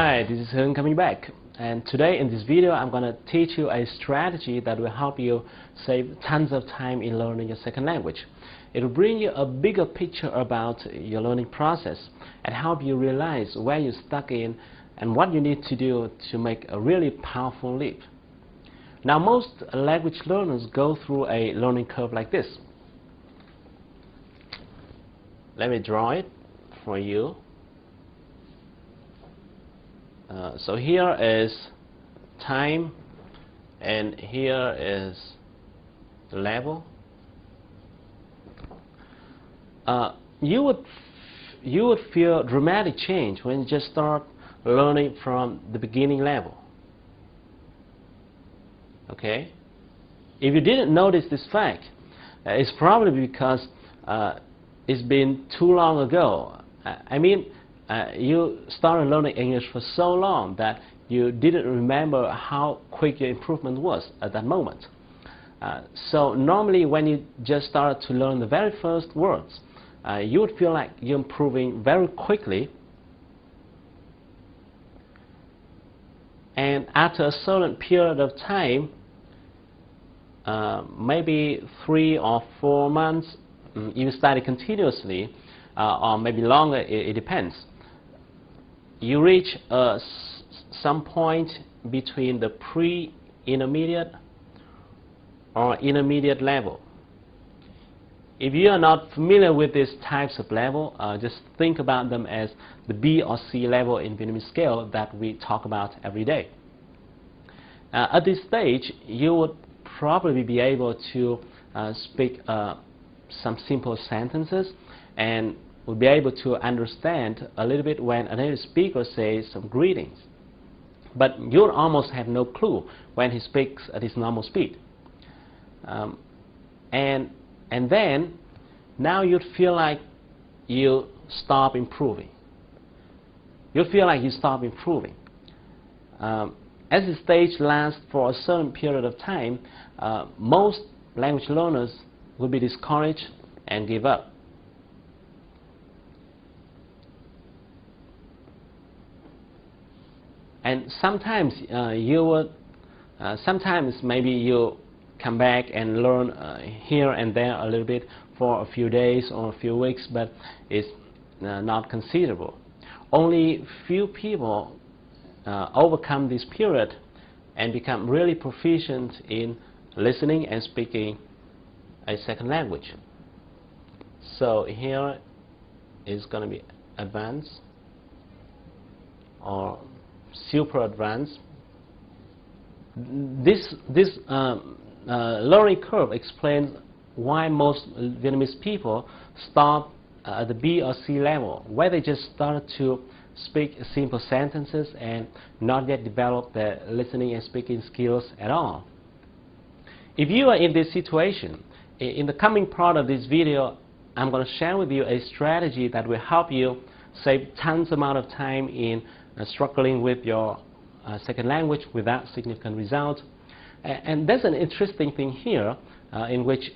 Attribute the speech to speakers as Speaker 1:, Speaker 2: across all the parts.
Speaker 1: Hi, this is Hưng coming back, and today in this video I'm going to teach you a strategy that will help you save tons of time in learning your second language. It will bring you a bigger picture about your learning process and help you realize where you're stuck in and what you need to do to make a really powerful leap. Now, most language learners go through a learning curve like this. Let me draw it for you. So here is time, and here is the level. You would feel dramatic change when you just start learning from the beginning level. Okay? If you didn't notice this fact, it's probably because it's been too long ago. You started learning English for so long that you didn't remember how quick your improvement was at that moment. So normally when you just started to learn the very first words, you would feel like you're improving very quickly. And after a certain period of time, maybe 3 or 4 months, you study continuously, or maybe longer, it depends. You reach some point between the pre-intermediate or intermediate level. If you are not familiar with these types of level, just think about them as the B or C level in Vietnamese scale that we talk about every day. At this stage, you would probably be able to speak some simple sentences and will be able to understand a little bit when a native speaker says some greetings. But you'll almost have no clue when he speaks at his normal speed. And then, now you'd feel like you stop improving. You'll feel like you stop improving. As the stage lasts for a certain period of time, most language learners will be discouraged and give up. And sometimes sometimes maybe you come back and learn here and there a little bit for a few days or a few weeks, but it's not considerable. Only few people overcome this period and become really proficient in listening and speaking a second language. So here is going to be advanced or super advanced. This learning curve explains why most Vietnamese people stop at the B or C level, where they just started to speak simple sentences and not yet develop their listening and speaking skills at all. If you are in this situation, in the coming part of this video, I'm going to share with you a strategy that will help you save tons amount of time in struggling with your second language without significant results. And there's an interesting thing here in which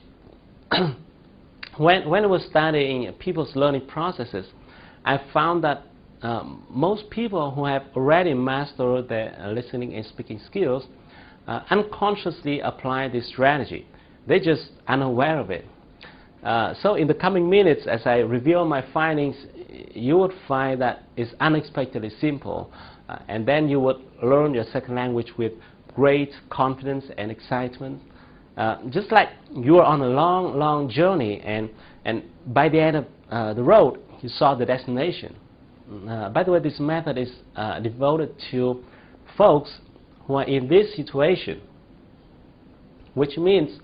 Speaker 1: when I was studying people's learning processes, I found that most people who have already mastered their listening and speaking skills unconsciously apply this strategy. They're just unaware of it. So in the coming minutes, as I reveal my findings, you would find that it's unexpectedly simple, and then you would learn your second language with great confidence and excitement, just like you are on a long journey, and by the end of the road you saw the destination. By the way, this method is devoted to folks who are in this situation, which means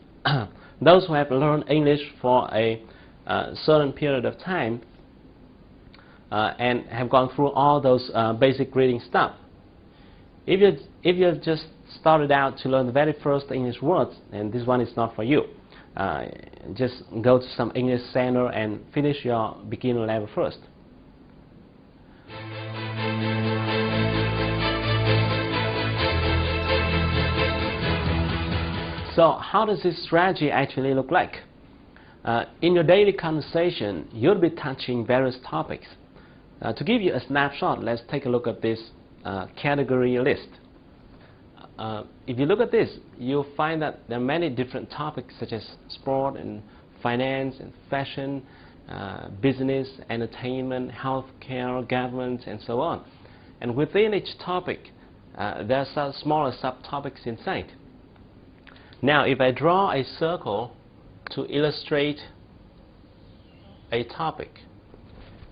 Speaker 1: those who have learned English for a certain period of time and have gone through all those basic reading stuff. If you just started out to learn the very first English words, and this one is not for you, just go to some English center and finish your beginner level first. So how does this strategy actually look like? In your daily conversation, you'll be touching various topics. To give you a snapshot, let's take a look at this category list. If you look at this, you'll find that there are many different topics such as sport and finance and fashion, business, entertainment, healthcare, government, and so on. And within each topic, there are some smaller subtopics inside. Now, if I draw a circle to illustrate a topic,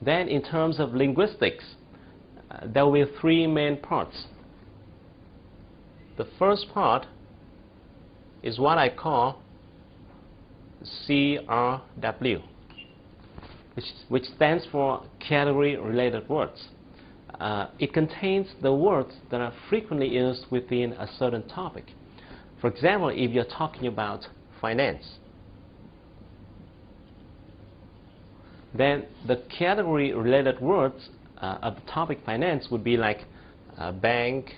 Speaker 1: then in terms of linguistics, there will be three main parts. The first part is what I call CRW, which stands for category-related words. It contains the words that are frequently used within a certain topic. For example, if you're talking about finance, then the category-related words of the topic finance would be like bank,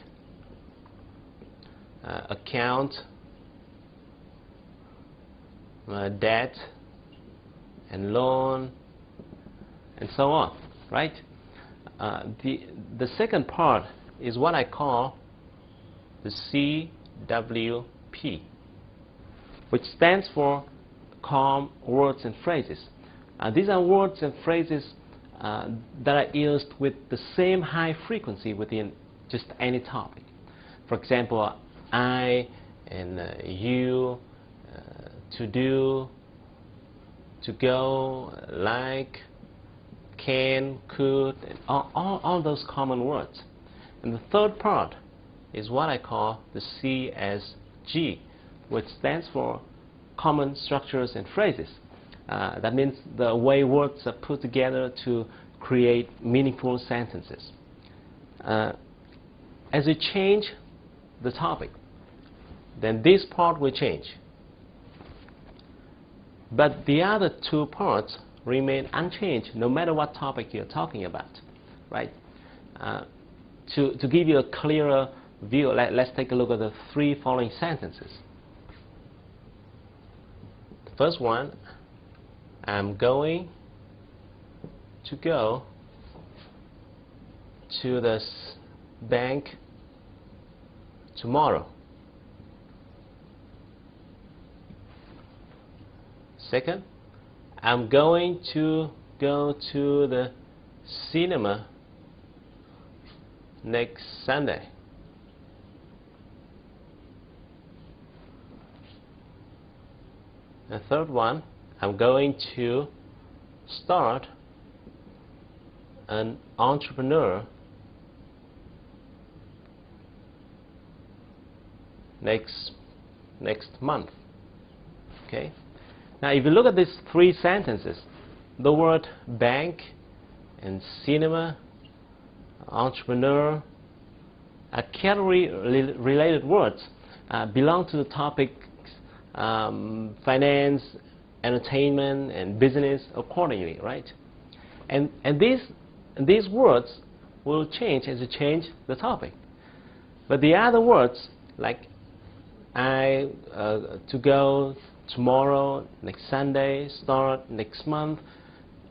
Speaker 1: account, debt, and loan, and so on, right? The second part is what I call the CWP, which stands for calm words and phrases. These are words and phrases that are used with the same high frequency within just any topic. For example, I and you, to do, to go, like, can, could, and all those common words. And the third part is what I call the CSG, which stands for common structures and phrases. That means the way words are put together to create meaningful sentences. As you change the topic, then this part will change. But the other two parts remain unchanged no matter what topic you're talking about, right? To give you a clearer view, let's take a look at the three following sentences. The first one, I'm going to go to the bank tomorrow. Second, I'm going to go to the cinema next Sunday. The third one, I'm going to start an entrepreneur next month. Okay. Now, if you look at these three sentences, the word bank and cinema, entrepreneur, are category-related words, belong to the topics finance, entertainment, and business accordingly, right? And these words will change as you change the topic. But the other words, like to go tomorrow, next Sunday, start next month,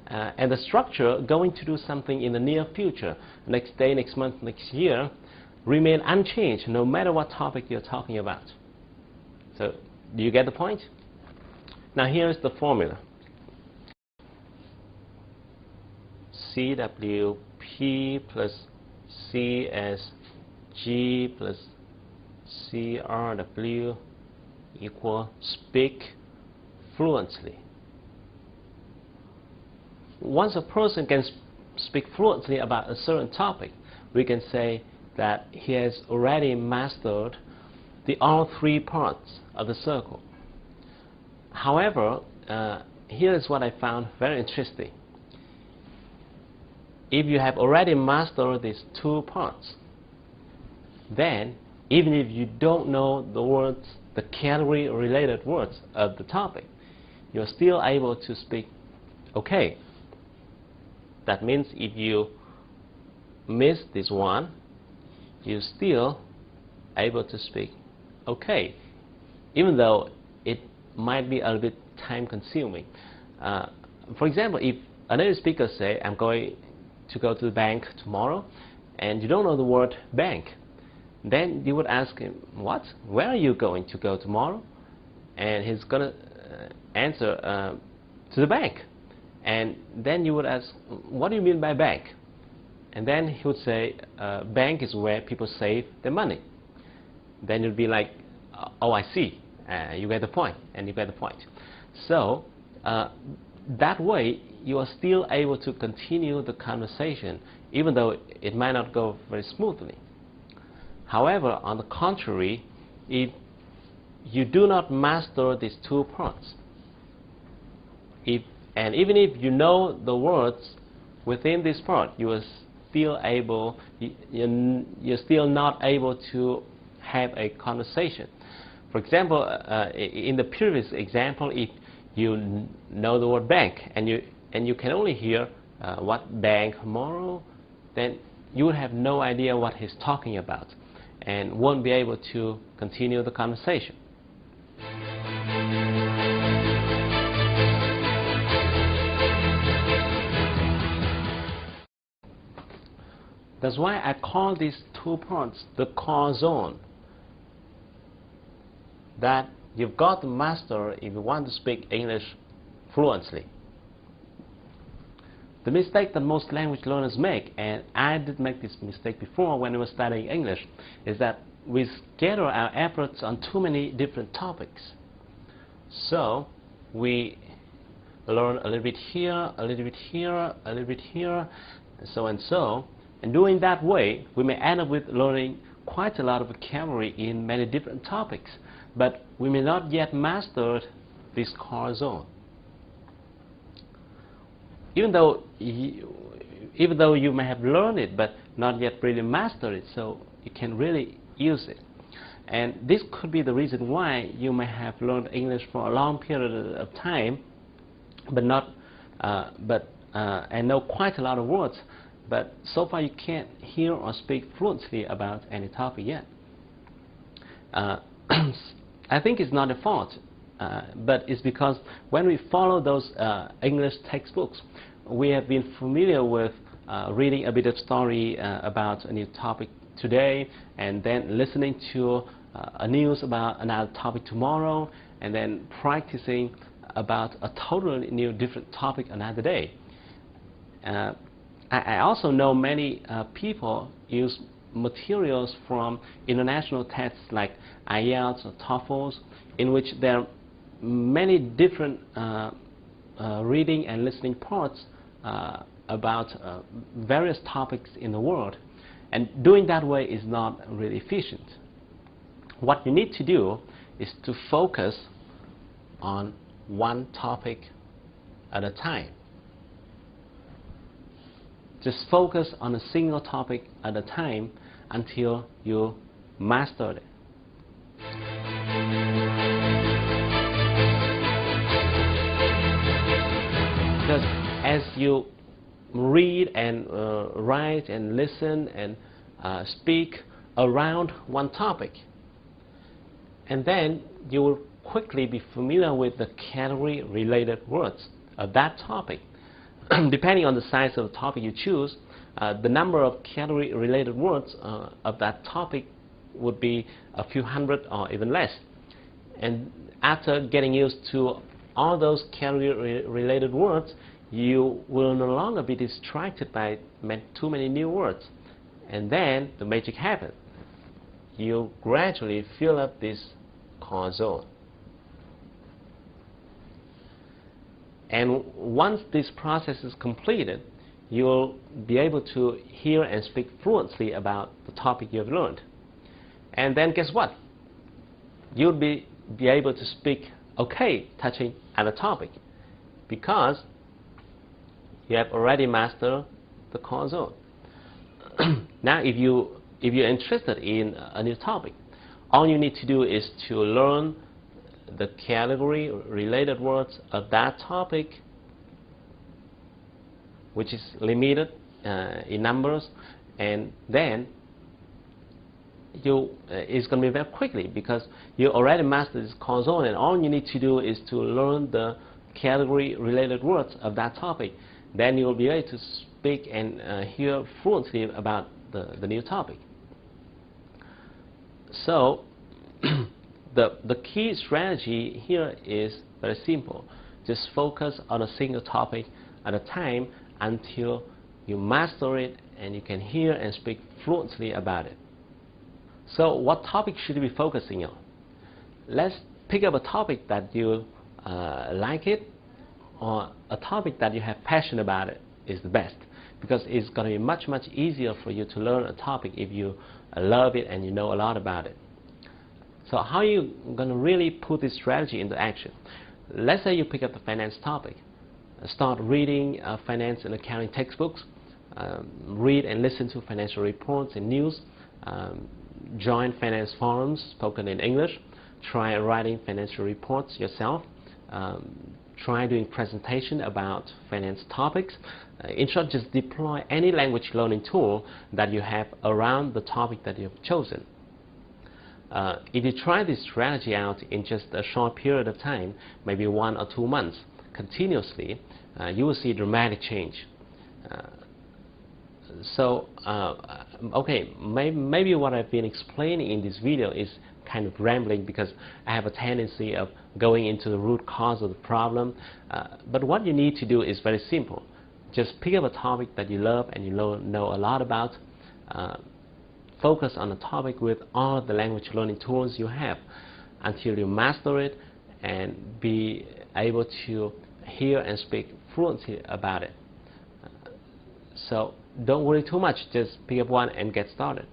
Speaker 1: and the structure, going to do something in the near future, next day, next month, next year, remain unchanged no matter what topic you're talking about. So, do you get the point? Now here's the formula. CWP plus CSG plus CRW equal speak fluently. Once a person can speak fluently about a certain topic, we can say that he has already mastered all three parts of the circle. However, here is what I found very interesting. If you have already mastered these two parts, then even if you don't know the words, the category-related words of the topic, you're still able to speak okay. That means if you miss this one, you're still able to speak okay, even though it might be a little bit time-consuming. For example, if a native speaker say, I'm going to go to the bank tomorrow, and you don't know the word bank. Then you would ask him, what? Where are you going to go tomorrow? And he's going to answer, to the bank. And then you would ask, what do you mean by bank? And then he would say, bank is where people save their money. Then you'd be like, oh, I see. You get the point, and you get the point. So that way, you are still able to continue the conversation, even though it might not go very smoothly. However, on the contrary, if you do not master these two parts, and even if you know the words within this part, you are still able, you're still not able to have a conversation. For example, in the previous example, if you know the word bank and you can only hear what bank tomorrow, then you would have no idea what he's talking about and won't be able to continue the conversation. That's why I call these two parts the core zone, that you've got to master if you want to speak English fluently. The mistake that most language learners make, and I did make this mistake before when we were studying English, is that we scatter our efforts on too many different topics. So we learn a little bit here, a little bit here, a little bit here, and so and so. And doing that way, we may end up with learning quite a lot of vocabulary in many different topics, but we may not yet master this core zone. Even though you may have learned it, but not yet really mastered it, so you can really use it. And this could be the reason why you may have learned English for a long period of time, but and know quite a lot of words, but so far you can't hear or speak fluently about any topic yet. I think it's not a fault, but it's because when we follow those English textbooks, we have been familiar with reading a bit of story about a new topic today, and then listening to a news about another topic tomorrow, and then practicing about a totally new different topic another day. I also know many people use materials from international tests like IELTS or TOEFL, in which there are many different reading and listening parts about various topics in the world. And doing that way is not really efficient. What you need to do is to focus on one topic at a time. Just focus on a single topic at a time until you master it. Because as you read and write and listen and speak around one topic, and then you will quickly be familiar with the category-related words of that topic. Depending on the size of the topic you choose, the number of category-related words of that topic would be a few hundred or even less. And after getting used to all those category-related words, you will no longer be distracted by too many new words. And then the magic happens. You gradually fill up this core zone. And once this process is completed, you'll be able to hear and speak fluently about the topic you've learned. And then guess what? You'll be able to speak okay touching other topic, because you have already mastered the core zone. Now if you're interested in a new topic, all you need to do is to learn the category related words of that topic, which is limited in numbers, and then it's going to be very quickly, because you already mastered this core zone, and all you need to do is to learn the category related words of that topic. Then you will be able to speak and hear fluently about the new topic. So the key strategy here is very simple. Just focus on a single topic at a time until you master it and you can hear and speak fluently about it. So what topic should you be focusing on? Let's pick up a topic that you like it, or a topic that you have passion about it is the best, because it's going to be much easier for you to learn a topic if you love it and you know a lot about it. So how are you going to really put this strategy into action? Let's say you pick up the finance topic. Start reading finance and accounting textbooks, read and listen to financial reports and news, join finance forums spoken in English, try writing financial reports yourself, try doing presentation about finance topics. In short, just deploy any language learning tool that you have around the topic that you've chosen. If you try this strategy out in just a short period of time, maybe 1 or 2 months, continuously, you will see dramatic change. Okay, maybe what I've been explaining in this video is kind of rambling, because I have a tendency of going into the root cause of the problem. But what you need to do is very simple. Just pick up a topic that you love and you know a lot about. Focus on a topic with all the language learning tools you have until you master it and be able to hear and speak fluently about it. So don't worry too much, just pick up one and get started.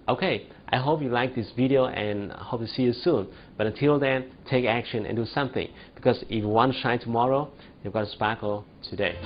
Speaker 1: Okay, I hope you like this video and hope to see you soon. But until then, take action and do something, because if you want to shine tomorrow, you've got to sparkle today.